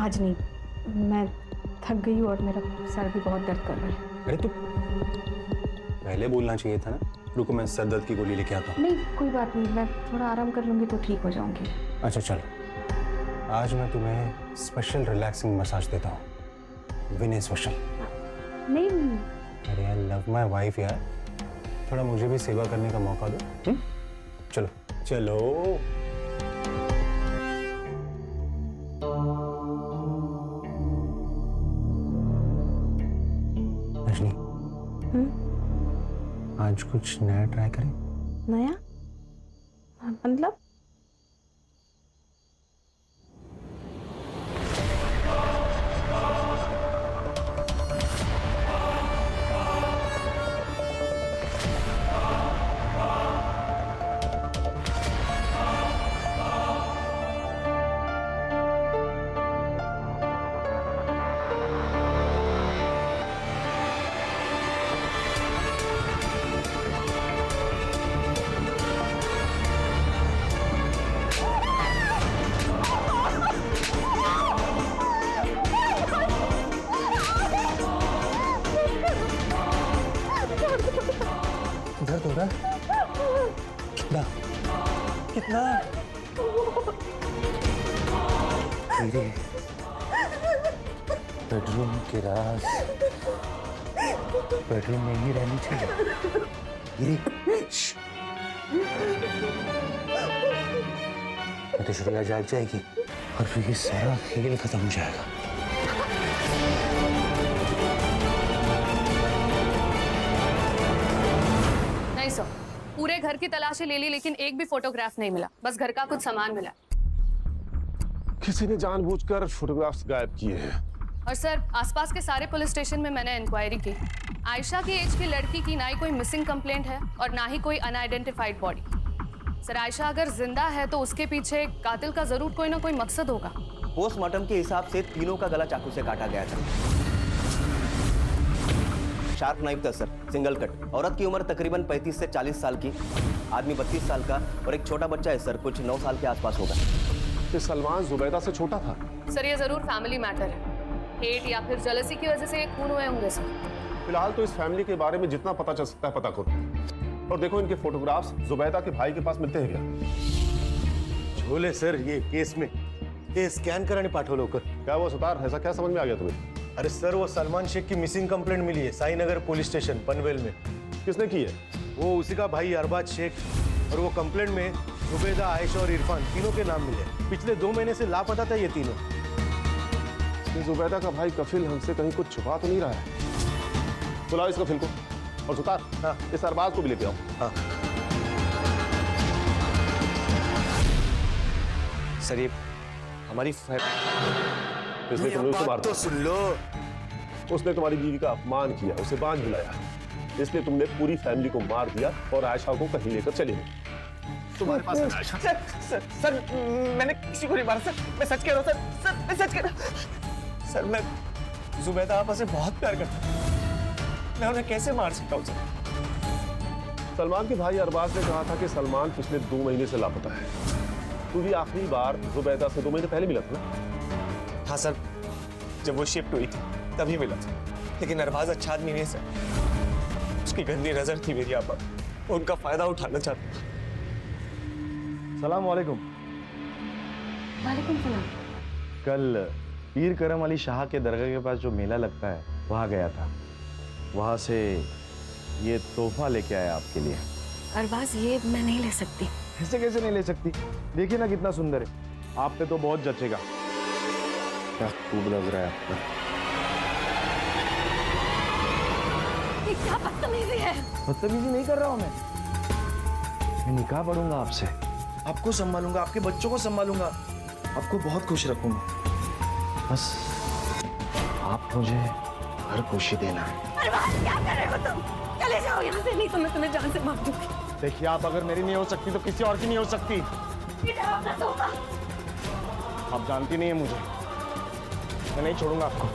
आज नहीं, मैं थक गई हूँ और मेरा सर भी बहुत दर्द कर रहा है। अरे तो पहले बोलना चाहिए था ना। रुको मैं सर दर्द की गोली लेके आता हूँ। नहीं कोई बात नहीं, मैं थोड़ा आराम कर लूँगी तो ठीक हो जाऊँगी। अच्छा चलो, आज मैं तुम्हें स्पेशल रिलैक्सिंग मसाज देता हूँ, विनय स्पेशल। नहीं अरे आई लव माई वाइफ यार, थोड़ा मुझे भी सेवा करने का मौका दो। चलो चलो। रजनी, आज कुछ नया ट्राई करें। नया मतलब? दर्द हो रहा है? कितना कितना? मेरे बेडरूम की राज बेडरूम में ही रहनी चाहिए। तो श्रेया जाग जाएगी और फिर ये सारा खेल खत्म हो जाएगा। नहीं सर, पूरे घर की तलाशी ले ली लेकिन एक भी फोटोग्राफ नहीं मिला, बस घर का कुछ सामान मिला। किसी ने जानबूझकर फोटोग्राफ्स गायब किए हैं। और सर आसपास के सारे पुलिस स्टेशन में मैंने इंक्वायरी की। आयशा की एज की लड़की की ना ही कोई मिसिंग कंप्लेंट है और ना ही कोई अनआइडेंटिफाइड बॉडी। सर आयशा अगर जिंदा है तो उसके पीछे कातिल का जरूर कोई ना कोई मकसद होगा। पोस्टमार्टम के हिसाब से तीनों का गला चाकू से काटा गया था। शार्प नाइफ था सर, सिंगल कट। औरत की उम्र तकरीबन 35 से 40 साल की, आदमी 32 साल का और एक छोटा बच्चा है सर, कुछ 9 साल के आसपास होगा। ये सलमान जुबैदा से छोटा था। सर ये जरूर फैमिली मैटर है, हेट या फिर जेलसी की वजह से ये खून हुए होंगे सर। फिलहाल तो इस फैमिली के बारे में जितना पता चल सकता है पता करो। और देखो इनके फोटोग्राफ्स जुबैदा के भाई के पास मिलते हैं क्या? झोले सर ये केस में ये स्कॅन करा आणि पाठव लवकर। क्या वो सुतार, ऐसा क्या समझ में आ गया तुम्हें? अरे सर वो सलमान शेख की मिसिंग कंप्लेंट मिली है साईनगर पुलिस स्टेशन पनवेल में। किसने की है? वो उसी का भाई अरबाज शेख। और वो कंप्लेंट में जुबैदा, आयशा और इरफान तीनों के नाम मिले। पिछले 2 महीने से लापता था ये तीनों। ये जुबैदा का भाई कफिल हमसे कहीं कुछ छुपा तो नहीं रहा है? बुलाओ इस कफिल को। और सुतार, हाँ, इस अरबाज को भी लेते आओ। हाँ सर ये हमारी इसने तुम्हें उसे मार तो सुन लो। उसने तुम्हारी बीवी का अपमान किया, उसे बांझ बुलाया, इसलिए तुमने पूरी फैमिली को मार दिया और आयशा को कहीं लेकर चले गए। तुम्हारे पास आयशा? सर मैंने किसी को नहीं मारा सर, मैं सच कह रहा हूँ सर, मैं सच कह रहा हूँ सर। मैं जुबैदा आपस से बहुत प्यार करता हूँ, मैं उन्हें कैसे मार सकता हूँ सर? सलमान के भाई अरबाज ने कहा था कि सलमान पिछले 2 महीने से लापता है। तू भी आखिरी बार जुबैदा से 2 महीने पहले मिला था ना? हाँ सर, जब वो शिफ्ट हुई थी तभी मिला था, लेकिन अरबाज अच्छा आदमी नहीं है सर। उसकी गंदी नजर थी मेरी आप पर, उनका फायदा उठाना चाहता। सलाम वालेकुम। वालेकुम सलाम। कल पीर करम अली शाह के दरगाह के पास जो मेला लगता है वहाँ गया था, वहाँ से ये तोहफा लेके आया आपके लिए। अरबाज ये मैं नहीं ले सकती। ऐसे कैसे नहीं ले सकती? देखिए ना कितना सुंदर है, आप पे तो बहुत जचेगा। क्या खूब लग रहा है आपको। ये क्या बदतमीजी है? बदतमीजी नहीं कर रहा हूँ मैं निकाह पढ़ूंगा आपसे, आपको संभालूंगा, आपके बच्चों को संभालूंगा, आपको बहुत खुश रखूंगा। बस आप मुझे हर खुशी देना है। अरबाज क्या कर रहे हो तुम? चले जाओ यहाँ से, नहीं तो मैं तुम्हें जान से मार दूंगी। देखिए आप अगर मेरी नहीं हो सकती तो किसी और की नहीं हो सकती। आप जानती नहीं है मुझे, मैं नहीं छोड़ूंगा आपको।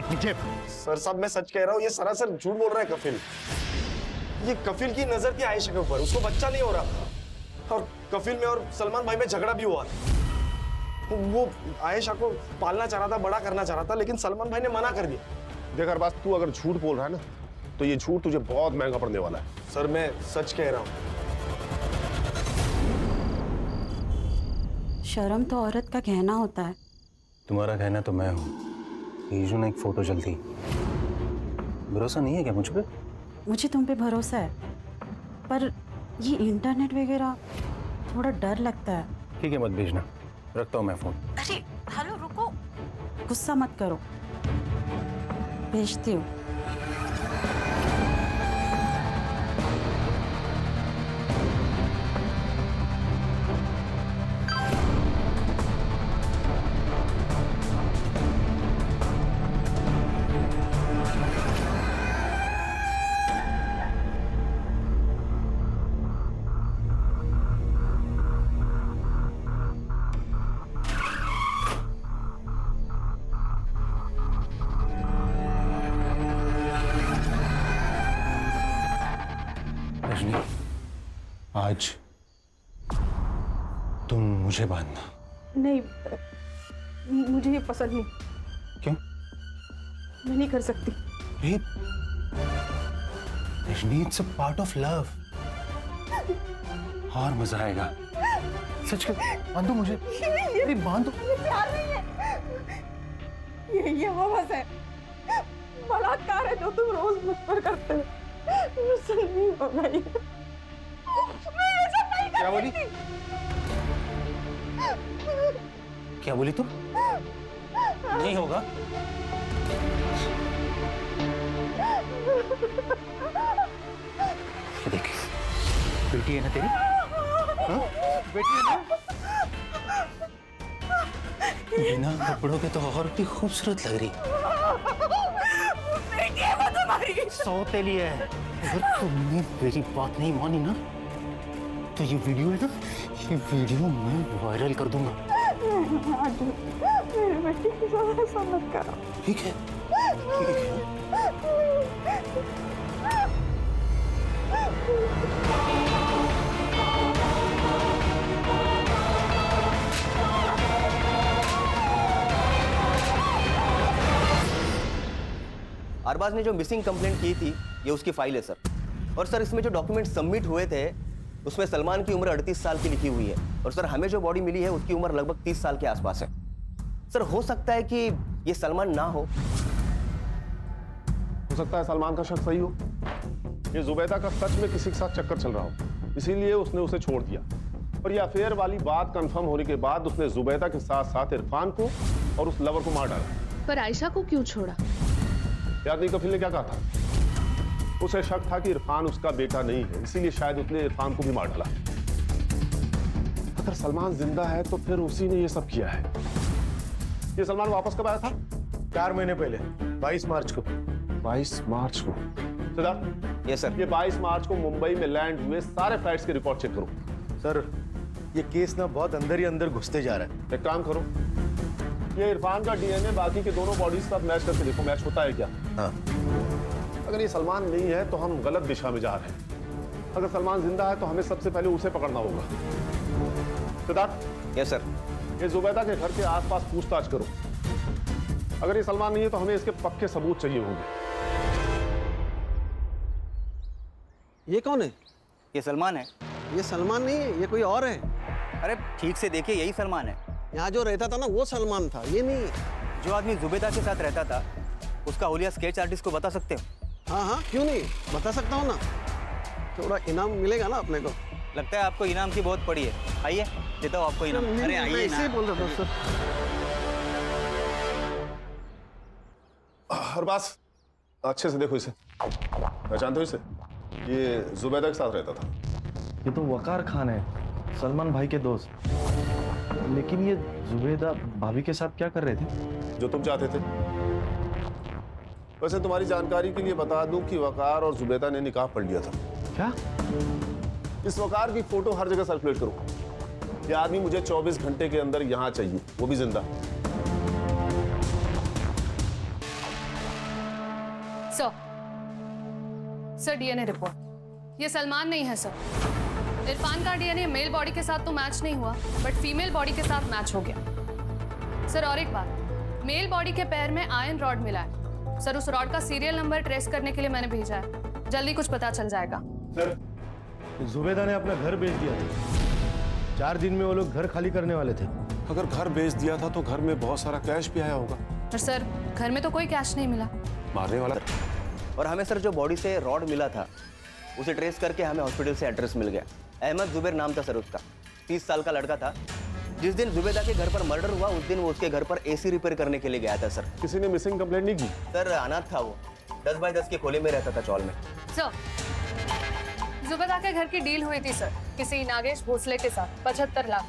नीचे। सर साहब मैं सच कह रहा हूँ, ये सरासर झूठ बोल रहा है कफिल। ये कफिल की नजर थी आयशा के ऊपर, उसको बच्चा नहीं हो रहा था और कफिल में और सलमान भाई में झगड़ा भी हुआ था। वो आयशा को पालना चाह रहा था, बड़ा करना चाह रहा था, लेकिन सलमान भाई ने मना कर दिया। देख अरबाज, तू अगर झूठ बोल रहा है ना तो ये झूठ तुझे बहुत महंगा पड़ने वाला है। सर मैं सच कह रहा हूँ। शर्म तो औरत का कहना होता है। तुम्हारा कहना तो मैं हूँ। यीशु ने एक फोटो चलती, भरोसा नहीं है क्या मुझ पे? मुझे तुम पे भरोसा है, पर ये इंटरनेट वगैरह थोड़ा डर लगता है। ठीक है, मत भेजना, रखता हूँ मैं फोन। अरे हेलो, रुको, गुस्सा मत करो, भेजती हूँ। रजनी, आज तुम मुझे बांधना। नहीं, मुझे ये पसंद नहीं। क्यों? मैं नहीं कर सकती। Rajni, it's a part of love. और मजा आएगा। सच कर, बांधो मुझे। अरे बांधो। ये प्यार नहीं है, ये हवस है, बलात्कार है जो तुम रोज मुझ पर करते हो। मुझसे नहीं होगा ये। मैं ये सब नहीं कर क्या बोली? सकती। क्या बोली तुम? नहीं होगा। ये देख, बेटी है ना तेरी? हाँ? बेटी है ना? बिना कपड़ों के तो और भी खूबसूरत लग रही। बेटी है वो तुम्हारी। सौतेली है। अगर तुमने मेरी बात नहीं मानी ना तो ये वीडियो है ना, ये वीडियो मैं वायरल कर दूंगा। मेरी बेटी की साथ ऐसा मत करो। ठीक है, ठीक है। अरबाज ने जो मिसिंग कंप्लेंट की थी ये उसकी फाइल है सर। और सर इसमें जो डॉक्यूमेंट सबमिट हुए थे उसमें सलमान की उम्र 38 साल की लिखी हुई है। और सर हमें जो बॉडी मिली है उसकी उम्र लगभग 30 साल के आसपास है। सर हो सकता है कि ये सलमान ना हो सकता है सलमान का शक सही हो। ये जुबैदा का सच में किसी के साथ चक्कर चल रहा हो, इसीलिए उसने उसे छोड़ दिया। और ये अफेयर वाली बात कंफर्म होने के बाद उसने जुबैदा के साथ साथ इरफान को और उस लवर को मार डाला। पर आयशा को क्यों छोड़ा? याद नहीं कफील ने क्या कहा था? उसे शक था कि इरफान उसका बेटा नहीं है, इसीलिए शायद उसने इरफान को भी मार डाला। अगर सलमान जिंदा है तो फिर उसी ने ये सब किया है। ये सलमान वापस कब आया था? 4 महीने पहले, 22 मार्च को। 22 मार्च को। सिद्धार्थ, ये सर ये 22 मार्च को मुंबई में लैंड हुए सारे फ्लाइट्स के रिकॉर्ड चेक करो। सर ये केस ना बहुत अंदर ही अंदर घुसते जा रहा है। एक काम करो, ये इरफान का डीएनए बाकी के दोनों बॉडीज के साथ मैच करके देखो, मैच होता है क्या? हाँ। अगर ये सलमान नहीं है तो हम गलत दिशा में जा रहे हैं। अगर सलमान जिंदा है तो हमें सबसे पहले उसे पकड़ना होगा। Siddharth, yes sir. ये जुबैदा के घर के आसपास पूछताछ करो। अगर ये सलमान नहीं है तो हमें इसके पक्के सबूत चाहिए होंगे। ये कौन है? ये सलमान है। ये सलमान नहीं है, ये कोई और है। अरे ठीक से देखिए, यही सलमान है। यहाँ जो रहता था ना वो सलमान था, ये नहीं। जो आदमी जुबैदा के साथ रहता था उसका हुलिया स्केच आर्टिस्ट को बता सकते हो? हाँ हाँ, क्यों नहीं, बता सकता हूँ ना। थोड़ा इनाम मिलेगा ना अपने को। लगता है आपको इनाम की बहुत पड़ी है। आइए देता हूँ आपको इनाम। अरे आइए, ऐसे ही बोल रहा था सर। हर बात अच्छे से देखो इसे, पहचानते हो इसे? ये जुबैदा के साथ रहता था। ये तो वकार खान है, सलमान भाई के दोस्त। लेकिन ये जुबैदा भाभी के साथ क्या कर रहे थे? जो तुम चाहते थे। वैसे तुम्हारी जानकारी के लिए बता दूं कि वकार और जुबैदा ने निकाह पढ़ लिया था। क्या? इस वकार की फोटो हर जगह सर्कुलेट करो। ये आदमी मुझे 24 घंटे के अंदर यहां चाहिए, वो भी जिंदा। Sir DNA report. ये सलमान नहीं है सर। इरफान का डीएनए मेल बॉडी के साथ तो मैच नहीं हुआ, बट फीमेल बॉडी के साथ मैच हो गया। सर और एक बात, मेल बॉडी के पैर में आयरन रॉड मिला है। सर उस रॉड का सीरियल नंबर ट्रेस करने के लिए मैंने भेजा है, जल्दी कुछ पता चल जाएगा। सर जुबेदा ने अपना घर बेच दिया था, 4 दिन में वो लोग घर खाली करने वाले थे। अगर घर बेच दिया था तो घर में बहुत सारा कैश भी आया होगा। पर सर घर में तो कोई कैश नहीं मिला। मारने वाला और हमें सर जो बॉडी से रॉड मिला था उसे ट्रेस करके हमें हॉस्पिटल से एड्रेस मिल गया। अहमद जुबैर नाम था सर उसका, 30 साल का लड़का था। जिस दिन जुबेदा के घर पर मर्डर हुआ उस दिन वो उसके घर पर एसी रिपेयर करने के लिए गया था सर। किसी ने मिसिंग कंप्लेंट नहीं की? सर अनाथ था वो, 10 बाय 10 के खोले में रहता था चौल में। सर जुबेदा के घर की डील हुई थी सर किसी नागेश भोसले के साथ 75 लाख।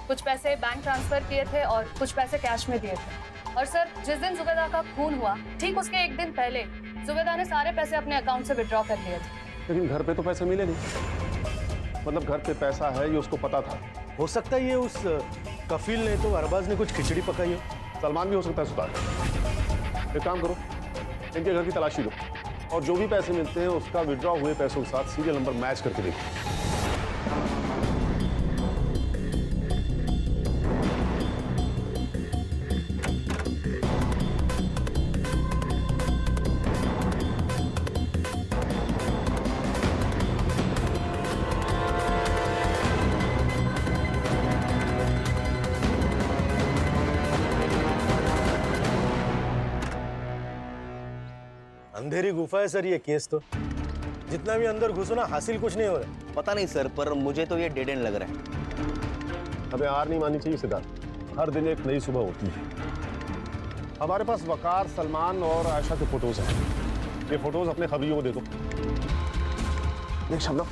कुछ पैसे बैंक ट्रांसफर किए थे और कुछ पैसे कैश में दिए थे। और सर जिस दिन जुबेदा का खून हुआ ठीक उसके एक दिन पहले जुबेदा ने सारे पैसे अपने अकाउंट से विड्रॉ कर लिए थे। लेकिन घर पे तो पैसे मिले नहीं। मतलब घर पे पैसा है ये उसको पता था। हो सकता है ये उस कफील ने तो अरबाज ने कुछ खिचड़ी पकाई हो। सलमान भी हो सकता है सुधार। एक काम करो, इनके घर की तलाशी लो और जो भी पैसे मिलते हैं उसका विड्रॉ हुए पैसों के साथ सीरियल नंबर मैच करके देखो। अंधेरी गुफा है सर ये केस तो, जितना भी अंदर घुसो ना हासिल कुछ नहीं हो रहा। पता नहीं सर, पर मुझे तो ये डेड एंड लग रहा है। हमें हार नहीं माननी चाहिए सिद्धार्थ, हर दिन एक नई सुबह होती है। हमारे पास वकार, सलमान और आयशा के फोटोज हैं। ये फोटोज अपने खबरियों को दे दो। देख शबनम,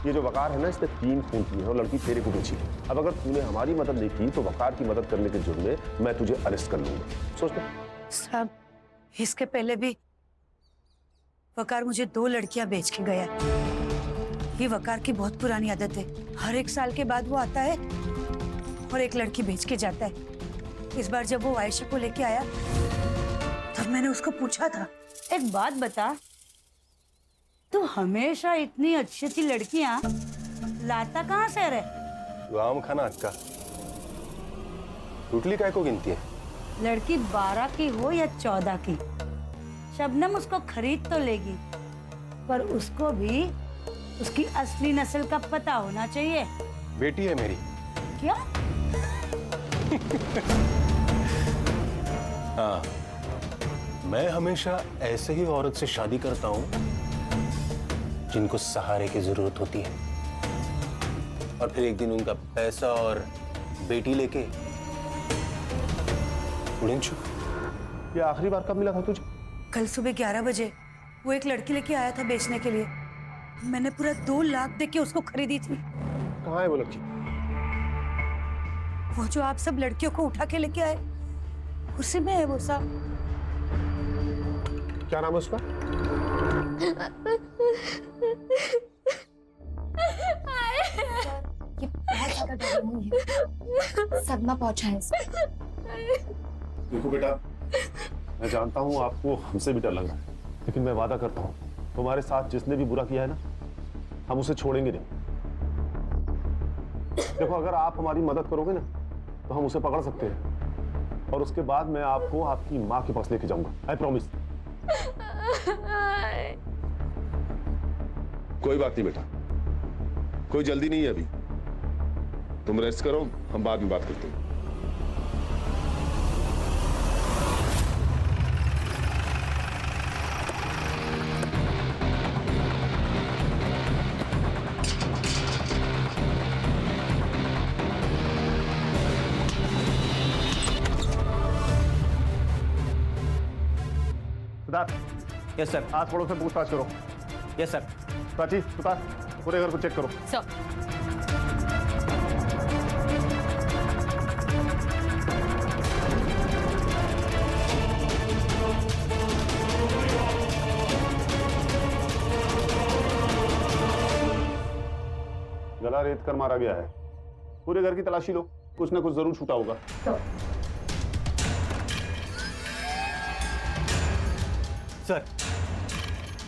ये जो वकार है ना इसने 3 खून किए हैं और लड़की तेरे को बेची है। अब अगर तूने हमारी मदद नहीं की तो वकार की मदद करने के जुर्म में मैं तुझे अरेस्ट कर लूंगा। सोच ले। साहब इसके पहले भी वकार मुझे 2 लड़कियां बेच के गया। ये वकार की बहुत पुरानी आदत है, हर 1 साल के बाद वो आता है और एक लड़की बेच के जाता है। इस बार जब वो आयशा को लेके आया तब मैंने उसको पूछा था, एक बात बता, तू हमेशा इतनी अच्छी अच्छी लड़कियां लाता कहाँ से रे? आम खाना अक्का, टुटली काय को गिनती है? लड़की 12 की हो या 14 की, शबनम उसको खरीद तो लेगी, पर उसको भी उसकी असली नस्ल का पता होना चाहिए। बेटी है मेरी। क्या? हाँ, मैं हमेशा ऐसे ही औरत से शादी करता हूँ जिनको सहारे की जरूरत होती है, और फिर एक दिन उनका पैसा और बेटी लेके उड़न छू। ये आखिरी बार कब मिला था तुझे? कल सुबह 11 बजे वो एक लड़की लेके आया था बेचने के लिए। मैंने पूरा 2 लाख दे के उसको खरीदी थी। कहाँ है वो लड़की? वो जो आप सब लड़कियों को उठा के लेके आए उसी में है वो साहब। क्या नाम है उसका? ये बहुत ज्यादा डर हुई है, सदमा पहुंचा है इसको। देखो बेटा, मैं जानता हूँ आपको हमसे भी डर लग रहा है, लेकिन मैं वादा करता हूँ तुम्हारे साथ जिसने भी बुरा किया है ना, हम उसे छोड़ेंगे नहीं। देखो अगर आप हमारी मदद करोगे ना तो हम उसे पकड़ सकते हैं और उसके बाद मैं आपको आपकी माँ के पास लेके जाऊंगा। I promise. कोई बात नहीं बेटा, कोई जल्दी नहीं है अभी, तुम रेस्ट करो, हम बाद में बात करते हैं। सिद्धार्थ। Yes sir. आज थोड़ा सा पूछताछ करो। Yes sir. प्राची, सुतार, पूरे घर को चेक करो। सर गला रेत कर मारा गया है। पूरे घर की तलाशी लो, कुछ ना कुछ जरूर छूटा होगा। सर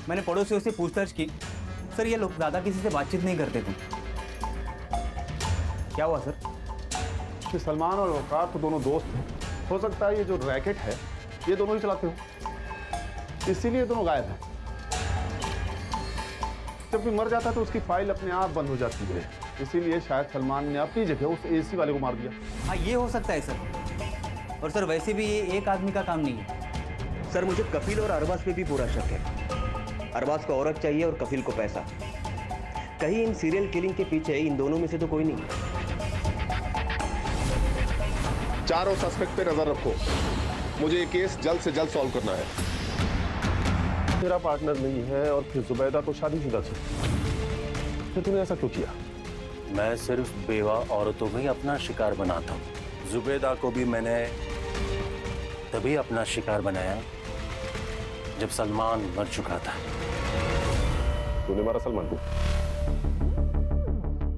मैंने पड़ोसियों से पूछताछ की, सर ये लोग ज्यादा किसी से बातचीत नहीं करते थे। क्या हुआ सर? कि सलमान और वकार तो दोनों दोस्त थे, हो सकता है ये जो रैकेट है ये दोनों ही चलाते हो, इसीलिए दोनों गायब हैं। जब भी मर जाता है तो उसकी फाइल अपने आप बंद हो जाती है, इसीलिए शायद सलमान ने अपनी जगह उस एसी वाले को मार दिया। हाँ, ये हो सकता है सर। और सर वैसे भी ये एक आदमी का काम नहीं है सर। मुझे कपिल और अरबाज पे भी पूरा शक है। अरबाज को औरत चाहिए और कपिल को पैसा। कहीं इन सीरियल किलिंग के पीछे इन दोनों में से तो कोई नहीं। चारों सस्पेक्ट पे नजर रखो, मुझे ये केस जल्द से जल्द सॉल्व करना है। मेरा पार्टनर नहीं है और फिर जुबैदा तो शादीशुदा थी, फिर तूने ऐसा क्यों किया? मैं सिर्फ बेवा औरतों को ही अपना शिकार बनाता हूँ। जुबैदा को भी मैंने तभी अपना शिकार बनाया जब सलमान मर चुका था। तूने मारा सलमान को?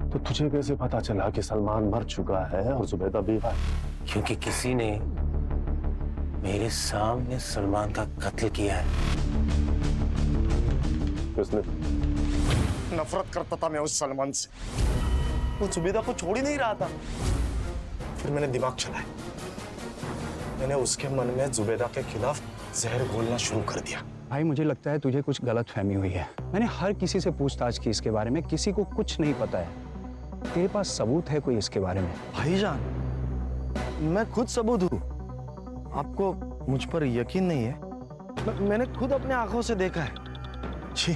तो तुझे कैसे पता चला कि सलमान मर चुका है और जुबैदा बेवा है? क्योंकि किसी ने मेरे सामने सलमान का कत्ल किया है। किसने? नफरत करता था मैं उस सलमान से, वो जुबैदा को छोड़ ही नहीं रहा था। फिर मैंने दिमाग चलाया, मैंने उसके मन में जुबैदा के खिलाफ जहर घोलना शुरू कर दिया। भाई मुझे लगता है तुझे कुछ गलत फहमी हुई है। मैंने हर किसी से पूछताछ की इसके बारे में, किसी को कुछ नहीं पता है। तेरे पास सबूत है कोई इसके बारे में? भाईजान, मैं खुद सबूत हूँ। आपको मुझ पर यकीन नहीं है? मैंने खुद अपने आंखों से देखा है। जी,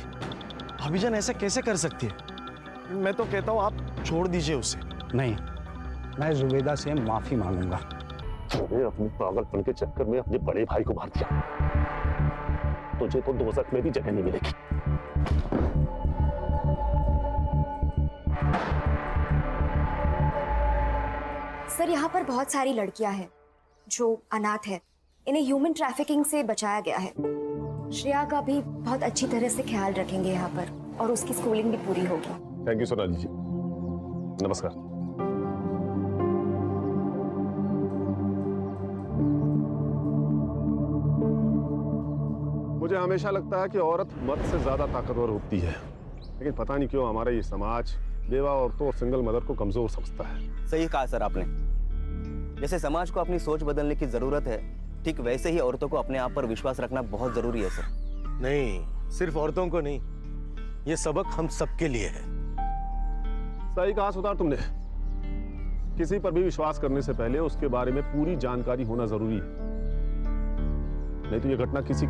भाभीजान ऐसे कैसे कर सकती है? मैं तो कहता हूँ आप छोड़ दीजिए उसे। नहीं, मैं जुबैदा से माफी मांगूंगा। तूने अपनी पागलपन के चक्कर में अपने बड़े भाई को मार दिया, तुझे तो दोज़ख में भी जगह नहीं मिलेगी। सर, यहाँ पर बहुत सारी लड़कियां हैं जो अनाथ है। इन्हें ह्यूमन ट्रैफिकिंग से बचाया गया है। श्रेया का भी बहुत अच्छी तरह से ख्याल रखेंगे यहाँ पर, और उसकी स्कूलिंग भी पूरी होगी। थैंक यू सोनाली जी, नमस्कार। मुझे हमेशा लगता है कि औरत मर्द से ज्यादा ताकतवर होती है, लेकिन पता नहीं क्यों हमारा ये समाज बेवा औरतों और सिंगल मदर को कमजोर समझता है। सही कहा सर आपने। जैसे समाज को अपनी सोच बदलने की जरूरत है, ठीक वैसे ही औरतों को अपने आप पर विश्वास रखना बहुत जरूरी है सर। नहीं, सिर्फ औरतों को नहीं, ये सबक हम सबके लिए है। सही कहा सुधार तुमने। किसी पर भी विश्वास करने से पहले उसके बारे में पूरी जानकारी होना जरूरी है, नहीं तो ये घटना किसी